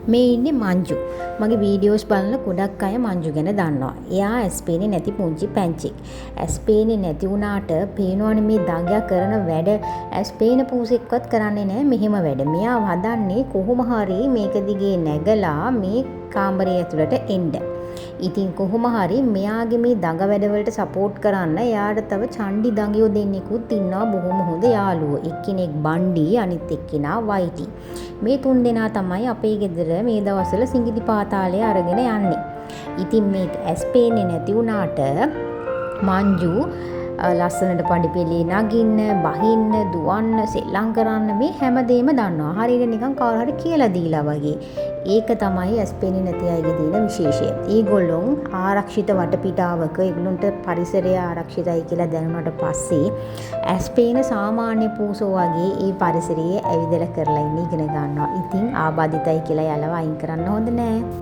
මේ ඉන්නේ මංජු. මගේ වීඩියෝස් බලන ගොඩක් අය මංජු ගැන දන්නවා. එයා ඇස් පේන්නේ නැති පුංචි පැංචෙක්. ඇස් පේන්නේ නැති වුණාට පේනවනේ මේ දඟයා කරන වැඩ ඇස් පේන පූසෙක්වත් කරන්නේ නැහැ මෙහෙම වැඩ. මෙයා හදන්නේ කොහොම හරි මේක දිගේ නැගලා මේ කාමරය ඇතුළට එන්න. ඉතින් කොහොම හරි මෙයාගේ මේ දඟ වැඩවලට සපෝට් කරන්න එයාට තව චණ්ඩි දඟයෝ දෙන්නෙකුත් ඉන්නවා බොහොම හොඳ යාළුවෝ. එක්කෙනෙක් බණ්ඩි අනිත් එක්කෙනා වයිටි. මේ තුන් දෙනා තමයි අපේ ගෙදර මේ දවස්වල සිඟිති පාතාලේ අරගෙන යන්නේ. ඉතින් මේ ඇස් පේන්නේ නැති වුණාට මංජු ලස්සනට පඩිපෙළේ නගින්න, බහින්න, දුවන්න, සෙල්ලම් කරන්න මේ හැමදේම දන්නවා. හරියට නිකන් කවුරු හරි කියලා දීලා වගේ. ඒක තමයි ඇස් පේන්නේ නැති අයගේ තියෙන විශේෂය. ඒගොල්ලෝ ආරක්ෂිත වටපිටාවක ඒගොල්ලන්ට පරිසරය ආරක්ෂිතයි කියලා දැනුණාට පස්සේ ඇස් පේන සාමාන්‍ය පූසෝ වගේ ඒ පරිසරයේ ඇවිදලා කරලා ඉන්න ඉගෙන ගන්නවා. ඉතින් ආබාධිතයි කියලා යලව අයින් කරන්න හොඳ නෑ.